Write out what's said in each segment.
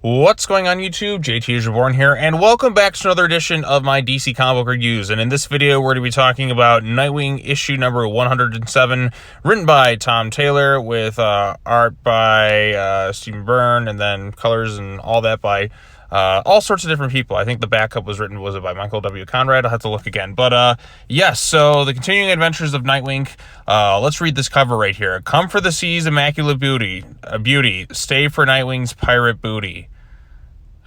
What's going on YouTube? JT is Reborn here, and welcome back to another edition of my DC comic book reviews. And in this video, we're going to be talking about Nightwing issue number 107, written by Tom Taylor, with art by Stephen Byrne, and then colors and all that by all sorts of different people. I think the backup was it by Michael W. Conrad? I'll have to look again. But yes, so the continuing adventures of Nightwing. Let's read this cover right here. Come for the sea's immaculate beauty. Stay for Nightwing's pirate booty.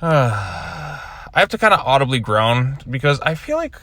I have to kind of audibly groan because I feel like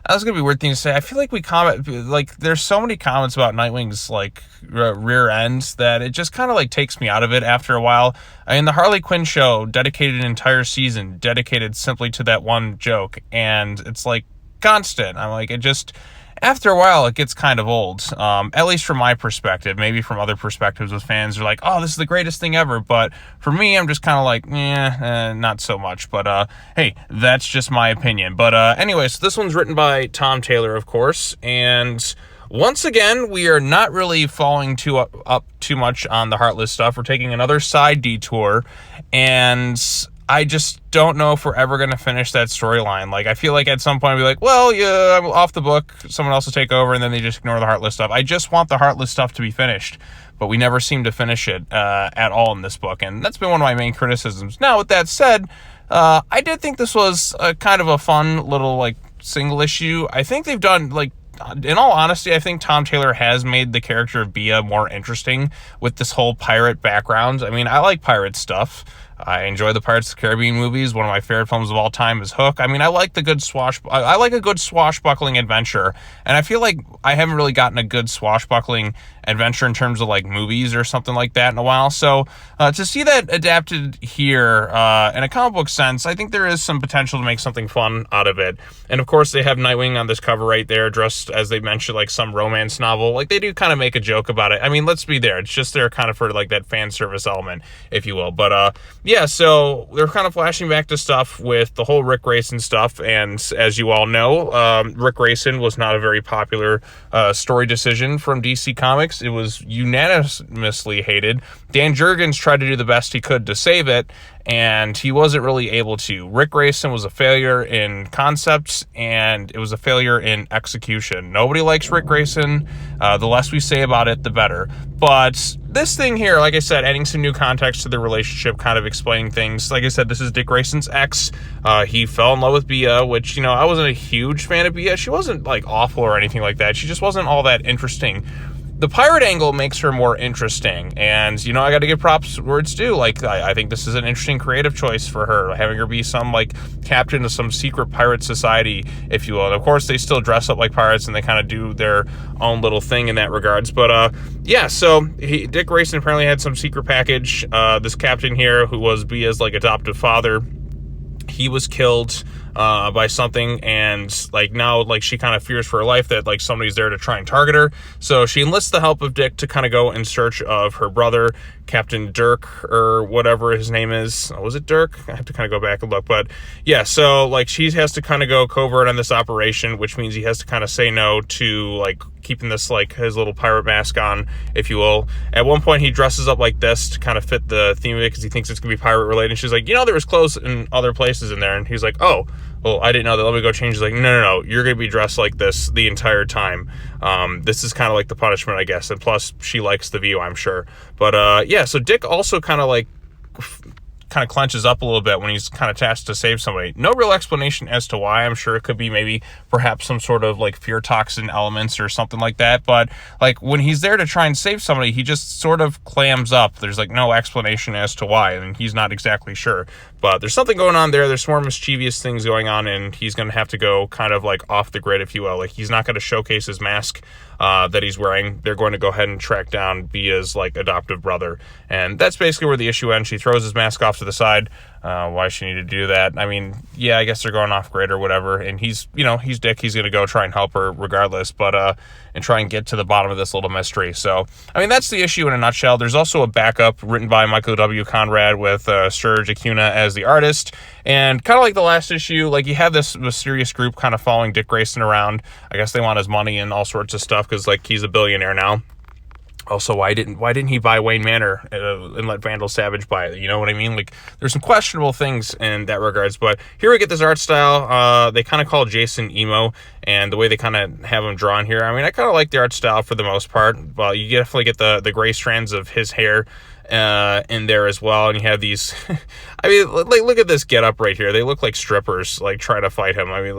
that's gonna be a weird thing to say. I feel like we comment, like, there's so many comments about Nightwing's like rear ends that it just kind of like takes me out of it after a while. I mean, the Harley Quinn show dedicated an entire season dedicated simply to that one joke, and it's like constant. I'm like, it just, after a while, it gets kind of old, at least from my perspective. Maybe from other perspectives with fans are like, oh, this is the greatest thing ever. But for me, I'm just kind of like, not so much. But hey, that's just my opinion. But anyway, so this one's written by Tom Taylor, of course. And once again, we are not really falling up too much on the Heartless stuff. We're taking another side detour. And I just don't know if we're ever going to finish that storyline. Like, I feel like at some point I'll be like, well, yeah, I'm off the book. Someone else will take over, and then they just ignore the Heartless stuff. I just want the Heartless stuff to be finished, but we never seem to finish it at all in this book, and that's been one of my main criticisms. Now, with that said, I did think this was a kind of a fun little, like, single issue. I think they've done, like, in all honesty, I think Tom Taylor has made the character of Bia more interesting with this whole pirate background. I mean, I like pirate stuff. I enjoy the Pirates of the Caribbean movies. One of my favorite films of all time is Hook. I mean, I like a good swashbuckling adventure, and I feel like I haven't really gotten a good swashbuckling adventure in terms of like movies or something like that in a while. So to see that adapted here in a comic book sense, I think there is some potential to make something fun out of it. And of course, they have Nightwing on this cover right there, dressed, as they mentioned, like some romance novel. Like, they do kind of make a joke about it. I mean, let's be there. It's just there kind of for like that fan service element, if you will. But yeah, so they're kind of flashing back to stuff with the whole Rick Grayson stuff. And as you all know, Rick Grayson was not a very popular story decision from DC Comics. It was unanimously hated. Dan Jurgens tried to do the best he could to save it, and he wasn't really able to. Rick Grayson was a failure in concepts, and it was a failure in execution. Nobody likes Rick Grayson. The less we say about it, the better. But this thing here, like I said, adding some new context to the relationship, kind of explaining things. Like I said, this is Dick Grayson's ex. He fell in love with Bia, which, you know, I wasn't a huge fan of Bia. She wasn't, like, awful or anything like that. She just wasn't all that interesting. The pirate angle makes her more interesting, and, you know, I got to give props where it's due. Like, I think this is an interesting creative choice for her, having her be some, like, captain of some secret pirate society, if you will. And, of course, they still dress up like pirates, and they kind of do their own little thing in that regards. But, yeah, so Dick Grayson apparently had some secret package. This captain here, who was Bia's, like, adoptive father, he was killed by something, and like now, like, she kind of fears for her life that like somebody's there to try and target her. So she enlists the help of Dick to kind of go in search of her brother, Captain Dirk, or whatever his name is. Oh, was it Dirk? I have to kind of go back and look. But yeah, so like she has to kind of go covert on this operation, which means he has to kind of say no to like keeping this, like, his little pirate mask on, if you will. At one point, he dresses up like this to kind of fit the theme of it because he thinks it's gonna be pirate related. And she's like, you know, there was clothes in other places in there. And he's like, oh, well, I didn't know that. Let me go change. He's like, no, you're going to be dressed like this the entire time. This is kind of like the punishment, I guess. And plus, she likes the view, I'm sure. But yeah, so Dick also kind of like clenches up a little bit when he's kind of tasked to save somebody. No real explanation as to why. I'm sure it could be maybe perhaps some sort of like fear toxin elements or something like that. But like when he's there to try and save somebody, he just sort of clams up. There's like no explanation as to why, and he's not exactly sure. But there's something going on there. There's some more mischievous things going on, and he's going to have to go kind of like off the grid, if you will. Like, he's not going to showcase his mask that he's wearing. They're going to go ahead and track down Bia's like adoptive brother, and that's basically where the issue ends. She throws his mask off to the side. Why she need to do that? I mean, yeah, I guess they're going off grid or whatever, and he's Dick. He's going to go try and help her regardless, but and try and get to the bottom of this little mystery. So, I mean, that's the issue in a nutshell. There's also a backup written by Michael W. Conrad with Serge Acuna as the artist, and kind of like the last issue, like, you have this mysterious group kind of following Dick Grayson around. I guess they want his money and all sorts of stuff because, like, he's a billionaire now. Also, why didn't he buy Wayne Manor and let Vandal Savage buy it? You know what I mean? Like, there's some questionable things in that regards. But here we get this art style. They kind of call Jason emo, and the way they kind of have him drawn here. I mean, I kind of like the art style for the most part. Well, you definitely get the gray strands of his hair in there as well, and you have these I mean, like, look at this get up right here. They look like strippers, like, trying to fight him. I mean,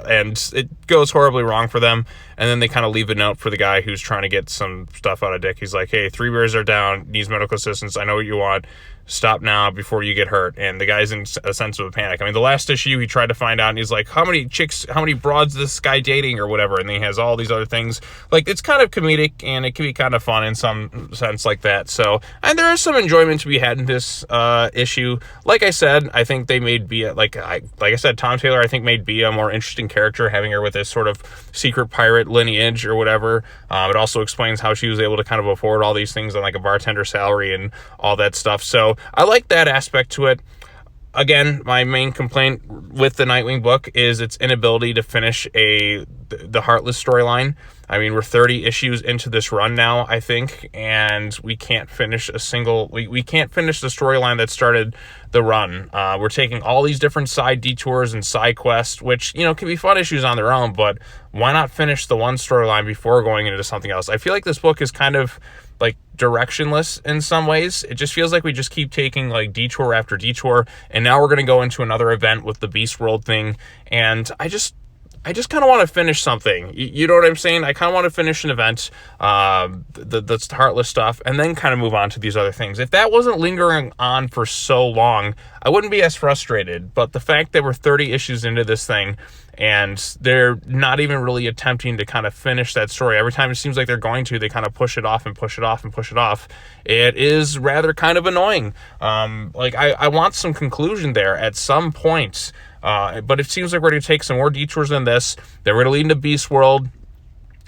and it goes horribly wrong for them, and then they kind of leave a note for the guy who's trying to get some stuff out of Dick. He's like, hey, 3 bears are down, needs medical assistance, I know what you want, stop now before you get hurt. And the guy's in a sense of a panic. I mean, the last issue he tried to find out, and he's like, how many broads is this guy dating or whatever, and then he has all these other things. Like, it's kind of comedic, and it can be kind of fun in some sense like that. So, and there is some enjoyment to be had in this issue. Like I said, I think they made Bea, like I said, Tom Taylor, I think, made Bea a more interesting character, having her with this sort of secret pirate lineage or whatever. It also explains how she was able to kind of afford all these things on, like, a bartender salary and all that stuff. So I like that aspect to it. Again, my main complaint with the Nightwing book is its inability to finish the Heartless storyline. I mean, we're 30 issues into this run now, I think, and we can't finish we can't finish the storyline that started the run. We're taking all these different side detours and side quests, which, you know, can be fun issues on their own, but why not finish the one storyline before going into something else? I feel like this book is kind of, like, directionless in some ways. It just feels like we just keep taking, like, detour after detour, and now we're going to go into another event with the Beast World thing, and I just kind of want to finish something. You know what I'm saying? I kind of want to finish an event, the Heartless stuff, and then kind of move on to these other things. If that wasn't lingering on for so long, I wouldn't be as frustrated. But the fact that we're 30 issues into this thing, and they're not even really attempting to kind of finish that story. Every time it seems like they're going to, they kind of push it off and push it off and push it off. It is rather kind of annoying. Like, I want some conclusion there at some point. But it seems like we're going to take some more detours than this. They're going to lead into Beast World,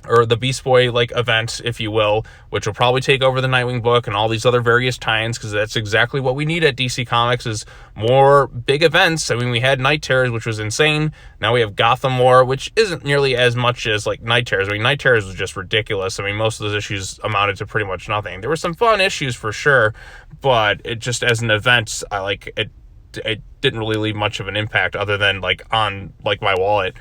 or the Beast Boy, like, event, if you will, which will probably take over the Nightwing book and all these other various tie-ins, because that's exactly what we need at DC Comics, is more big events. I mean, we had Night Terrors, which was insane. Now we have Gotham War, which isn't nearly as much as, like, Night Terrors. I mean, Night Terrors was just ridiculous. I mean, most of those issues amounted to pretty much nothing. There were some fun issues for sure, but it just, as an event, it didn't really leave much of an impact other than, like, on, like, my wallet.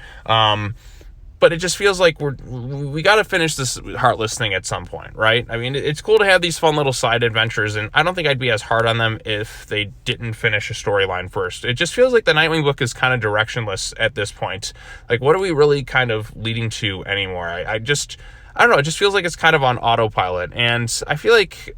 But it just feels like we got to finish this Heartless thing at some point, right? I mean, it's cool to have these fun little side adventures, and I don't think I'd be as hard on them if they didn't finish a storyline first. It just feels like the Nightwing book is kind of directionless at this point. Like, what are we really kind of leading to anymore? I don't know. It just feels like it's kind of on autopilot, and I feel like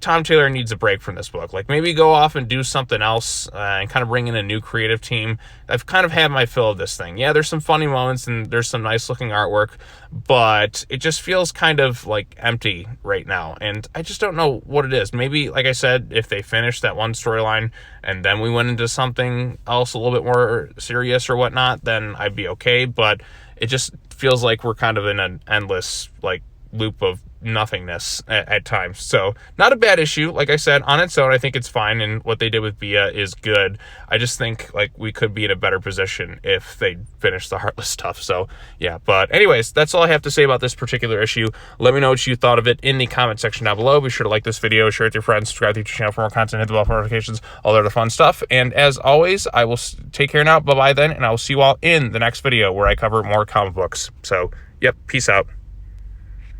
Tom Taylor needs a break from this book. Like, maybe go off and do something else and kind of bring in a new creative team. I've kind of had my fill of this thing. Yeah, there's some funny moments and there's some nice looking artwork, but it just feels kind of, like, empty right now. And I just don't know what it is. Maybe, like I said, if they finished that one storyline and then we went into something else a little bit more serious or whatnot, then I'd be okay. But it just feels like we're kind of in an endless, like, loop of nothingness at times. So, not a bad issue. Like I said, on its own, I think it's fine, and what they did with Bea is good. I just think, like, we could be in a better position if they finish the Heartless stuff. So, yeah. But anyways, that's all I have to say about this particular issue. Let me know what you thought of it in the comment section down below. Be sure to like this video, share it with your friends, subscribe to the channel for more content, hit the bell for notifications, all the other fun stuff. And as always, I will take care now. Bye-bye then, and I will see you all in the next video where I cover more comic books. So, yep, peace out.